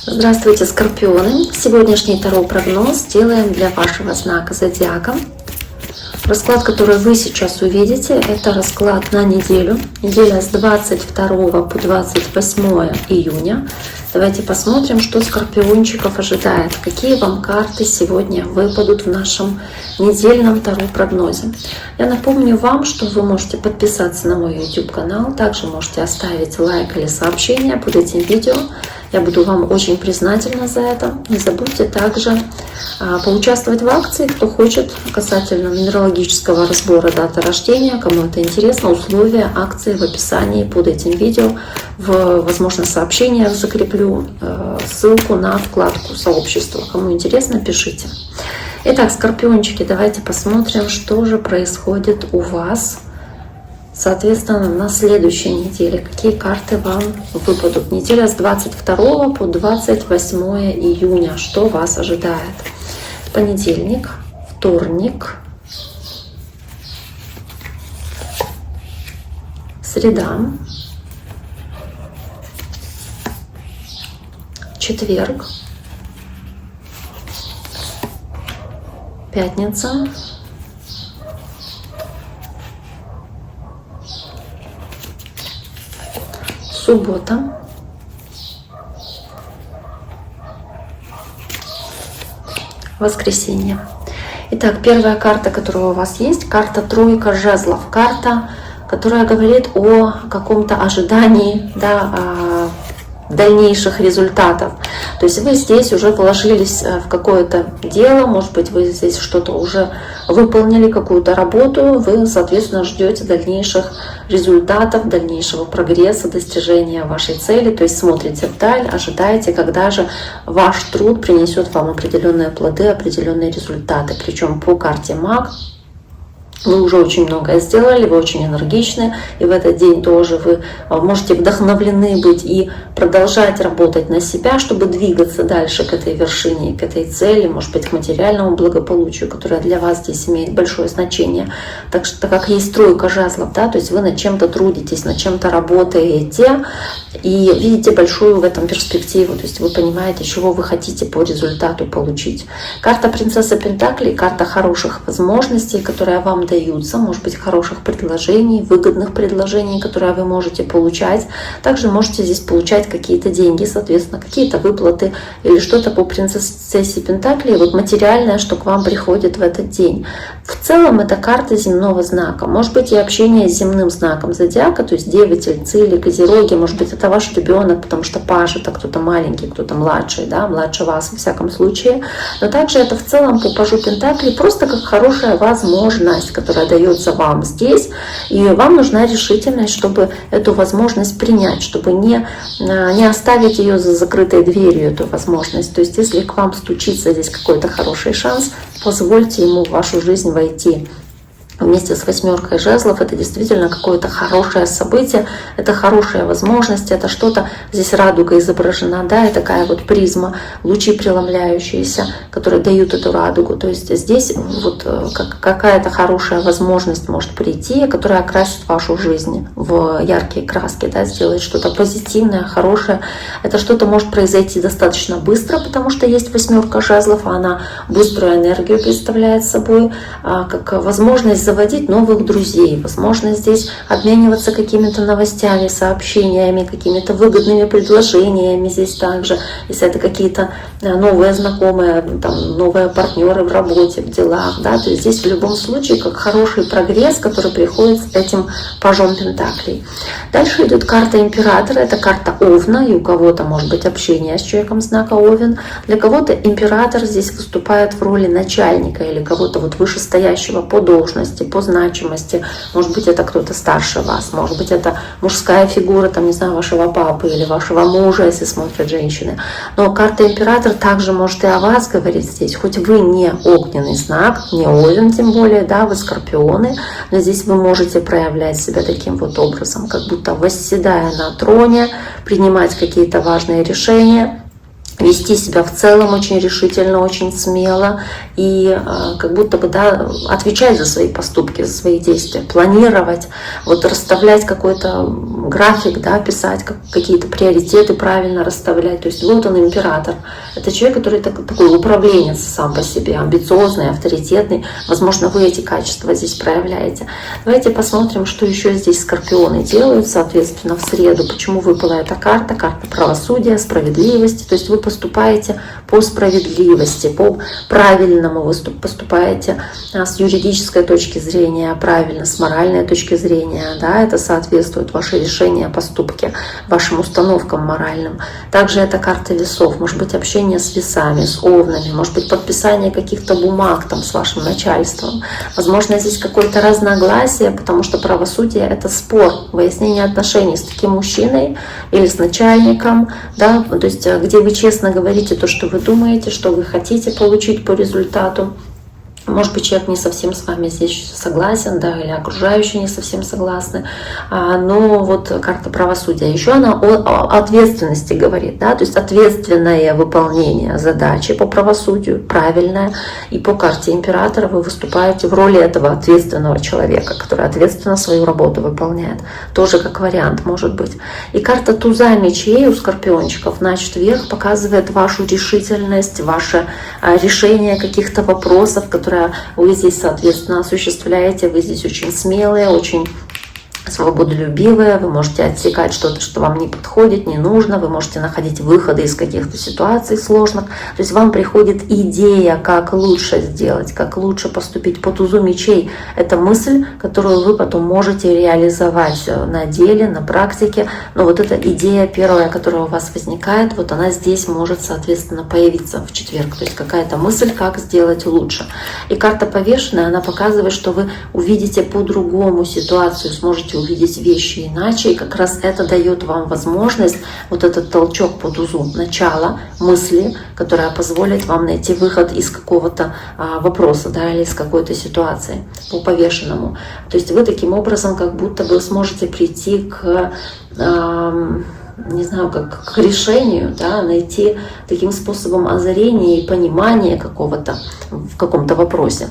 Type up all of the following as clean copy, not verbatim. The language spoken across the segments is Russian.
Здравствуйте, скорпионы! Сегодняшний таро-прогноз делаем для вашего знака зодиака. Расклад, который вы сейчас увидите, это расклад на неделю. Неделя с 22 по 28 июня. Давайте посмотрим, что скорпиончиков ожидает. Какие вам карты сегодня выпадут в нашем недельном таро-прогнозе. Я напомню вам, что вы можете подписаться на мой YouTube-канал. Также можете оставить лайк или сообщение под этим видео. Я буду вам очень признательна за это. Не забудьте также поучаствовать в акции, кто хочет, касательно нумерологического разбора даты рождения. Кому это интересно, условия акции в описании под этим видео. Возможно, в сообщениях закреплю ссылку на вкладку сообщества. Кому интересно, пишите. Итак, скорпиончики, давайте посмотрим, что же происходит у вас. Соответственно, на следующей неделе какие карты вам выпадут. Неделя с 22 по 28 июня. Что вас ожидает? Понедельник, вторник, среда, четверг, пятница, суббота, воскресенье. Итак, первая карта, которая у вас есть, карта тройка жезлов. Карта, которая говорит о каком-то ожидании, дальнейших результатов. То есть вы здесь уже вложились в какое-то дело, может быть, вы здесь что-то уже выполнили, какую-то работу, вы, соответственно, ждете дальнейших результатов, дальнейшего прогресса, достижения вашей цели, то есть смотрите вдаль, ожидаете, когда же ваш труд принесет вам определенные плоды, определенные результаты. Причем по карте Маг вы уже очень многое сделали, вы очень энергичны, и в этот день тоже вы можете вдохновлены быть и продолжать работать на себя, чтобы двигаться дальше к этой вершине, к этой цели, может быть, к материальному благополучию, которое для вас здесь имеет большое значение. Так как есть тройка жезлов, то есть вы над чем-то трудитесь, над чем-то работаете, и видите большую в этом перспективу, то есть вы понимаете, чего вы хотите по результату получить. Карта принцессы Пентаклей, карта хороших возможностей, которая вам даются, может быть, хороших предложений, выгодных предложений, которые вы можете получать. Также можете здесь получать какие-то деньги, соответственно, какие-то выплаты или что-то по принцессе Пентаклей, вот материальное, что к вам приходит в этот день. В целом это карта земного знака. Может быть и общение с земным знаком зодиака, то есть девы, тельцы или козероги, может быть это ваш ребенок, потому что паж это кто-то маленький, кто-то младший, младше вас во всяком случае. Но также это в целом по пажу Пентаклей просто как хорошая возможность, которая дается вам здесь, и вам нужна решительность, чтобы эту возможность принять, чтобы не оставить ее за закрытой дверью, эту возможность. То есть если к вам стучится здесь какой-то хороший шанс, позвольте ему в вашу жизнь войти. Вместе с восьмеркой жезлов это действительно какое-то хорошее событие, это хорошая возможность, это что-то, здесь радуга изображена, и такая вот призма, лучи преломляющиеся, которые дают эту радугу. То есть здесь вот какая-то хорошая возможность может прийти, которая окрасит вашу жизнь в яркие краски, сделает что-то позитивное, хорошее. Это что-то может произойти достаточно быстро, потому что есть восьмерка жезлов, а она быструю энергию представляет собой, как возможность заводить новых друзей, возможно здесь обмениваться какими-то новостями, сообщениями, какими-то выгодными предложениями здесь также, если это какие-то новые знакомые, новые партнеры в работе, в делах, то есть здесь в любом случае как хороший прогресс, который приходит с этим пажом Пентаклей. Дальше идет карта Императора, это карта Овна, и у кого-то может быть общение с человеком знака Овен, для кого-то Император здесь выступает в роли начальника или кого-то вышестоящего по должности, по значимости. Может быть, это кто-то старше вас, может быть, это мужская фигура, вашего папы или вашего мужа, если смотрят женщины. Но карта Император также может и о вас говорить здесь. Хоть вы не огненный знак, не Овен тем более, вы скорпионы, но здесь вы можете проявлять себя таким вот образом, как будто восседая на троне, принимать какие-то важные решения. вести себя в целом очень решительно, очень смело и как будто бы, да, отвечать за свои поступки, за свои действия, планировать, вот расставлять какой-то график, да, писать какие-то приоритеты, правильно расставлять. То есть вот он, император. Это человек, который такой управленец сам по себе, амбициозный, авторитетный. Возможно, вы эти качества здесь проявляете. Давайте посмотрим, что еще здесь скорпионы делают, соответственно, в среду. Почему выпала эта карта? Карта правосудия, справедливости. То есть вы поступаете по справедливости, по правильному, вы поступаете с юридической точки зрения правильно, с моральной точки зрения, да, это соответствует ваши решения, поступки, вашим установкам моральным. Также это карта весов, может быть общение с весами, с овнами, может быть подписание каких-то бумаг там с вашим начальством. Возможно, здесь какое-то разногласие, потому что правосудие — это спор, выяснение отношений с таким мужчиной или с начальником, да, то есть где вы честно говорите то, что вы думаете, что вы хотите получить по результату. Может быть, человек не совсем с вами здесь согласен, да, или окружающие не совсем согласны, но вот карта правосудия. Еще она о ответственности говорит, да, то есть ответственное выполнение задачи по правосудию, правильное, и по карте императора вы выступаете в роли этого ответственного человека, который ответственно свою работу выполняет. Тоже как вариант может быть. И карта туза мечей у скорпиончиков, значит, вверх показывает вашу решительность, ваше решение каких-то вопросов, которые вы здесь, соответственно, осуществляете. Вы здесь очень смелые, очень свободолюбивые, вы можете отсекать что-то, что вам не подходит, не нужно, вы можете находить выходы из каких-то ситуаций сложных. То есть вам приходит идея, как лучше сделать, как лучше поступить. По тузу мечей это мысль, которую вы потом можете реализовать на деле, на практике. Но вот эта идея первая, которая у вас возникает, вот она здесь может, соответственно, появиться в четверг. То есть какая-то мысль, как сделать лучше. И карта повешенная, она показывает, что вы увидите по-другому ситуацию, сможете увидеть вещи иначе, и как раз это дает вам возможность, вот этот толчок по тузу, начало мысли, которая позволит вам найти выход из какого-то вопроса, да, или из какой-то ситуации по повешенному. То есть вы таким образом как будто бы сможете прийти к не знаю, как к решению, да, найти таким способом озарения и понимания какого-то в каком-то вопросе.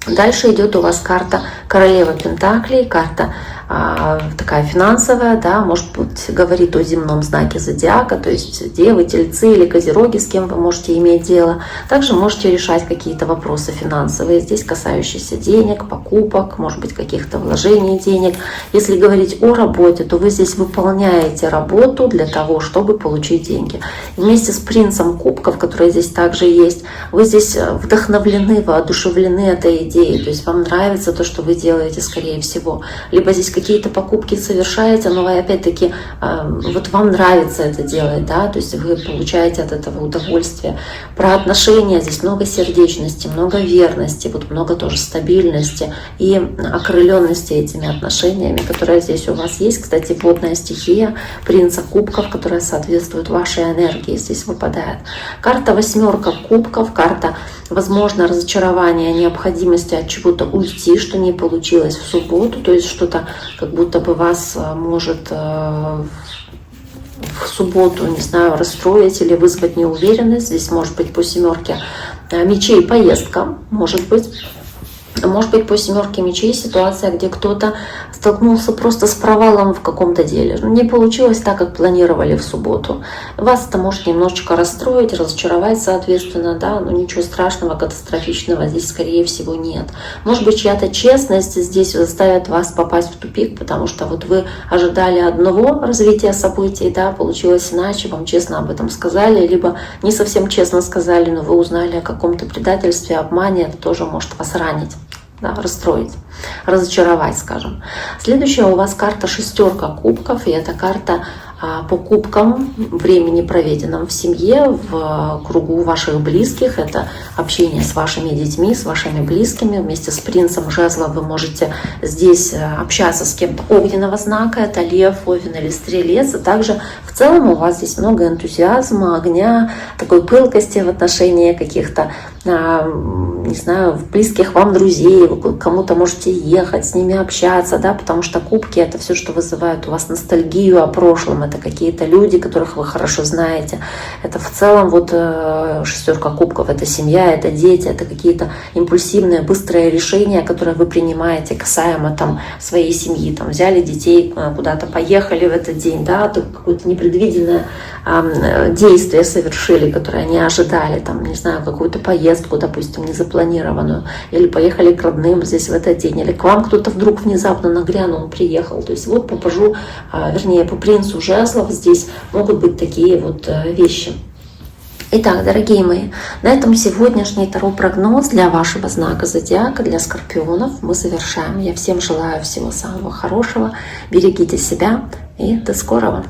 Дальше идет у вас карта королева пентаклей, карта такая финансовая, да, может быть, говорит о земном знаке зодиака, то есть девы, тельцы или козероги, с кем вы можете иметь дело. Также можете решать какие-то вопросы финансовые, здесь касающиеся денег, покупок, может быть, каких-то вложений денег. Если говорить о работе, то вы здесь выполняете работу для того, чтобы получить деньги. И вместе с принцем кубков, который здесь также есть, вы здесь вдохновлены, воодушевлены этой идеей, то есть вам нравится то, что вы делаете, скорее всего. Либо здесь какие-то покупки совершаете, но вы опять-таки вот вам нравится это делать, да, то есть вы получаете от этого удовольствие. Про отношения здесь много сердечности, много верности, вот много тоже стабильности и окрыленности этими отношениями, которые здесь у вас есть. Кстати, водная стихия принца кубков, которая соответствует вашей энергии, здесь выпадает. Карта восьмерка кубков, карта, возможно, разочарования, необходимости от чего-то уйти, что не получилось в субботу, то есть что-то как будто бы вас может в субботу, не знаю, расстроить или вызвать неуверенность. Здесь может быть по семерке мечей поездка, может быть по семерке мечей ситуация, где кто-то столкнулся просто с провалом в каком-то деле. Не получилось так, как планировали в субботу. Вас это может немножечко расстроить, разочаровать, соответственно, да, но ничего страшного, катастрофичного здесь, скорее всего, нет. Может быть, чья-то честность здесь заставит вас попасть в тупик, потому что вот вы ожидали одного развития событий, да, получилось иначе, вам честно об этом сказали, либо не совсем честно сказали, но вы узнали о каком-то предательстве, обмане, это тоже может вас ранить. Да, расстроить, разочаровать, скажем. Следующая у вас карта шестерка кубков, и это карта по кубкам, времени, проведенном в семье, в кругу ваших близких. Это общение с вашими детьми, с вашими близкими. Вместе с принцем жезлов вы можете здесь общаться с кем-то огненного знака. Это лев, овен или стрелец. И также в целом у вас здесь много энтузиазма, огня, такой пылкости в отношении каких-то не знаю, в близких вам друзей, вы к кому-то можете ехать, с ними общаться, да, потому что кубки — это все, что вызывает у вас ностальгию о прошлом, это какие-то люди, которых вы хорошо знаете, это в целом вот шестерка кубков, это семья, это дети, это какие-то импульсивные, быстрые решения, которые вы принимаете касаемо там своей семьи, там взяли детей, куда-то поехали в этот день, да, какое-то непредвиденное действие совершили, которое они ожидали, там, не знаю, какую-то поездку, допустим, незапланированную, или поехали к родным здесь в этот день, или к вам кто-то вдруг внезапно наглянул, приехал. То есть вот по пажу, вернее, по принцу жезлов здесь могут быть такие вот вещи. Итак, дорогие мои, на этом сегодняшний таро-прогноз для вашего знака зодиака, для скорпионов, мы завершаем. Я всем желаю всего самого хорошего, берегите себя и до скорого!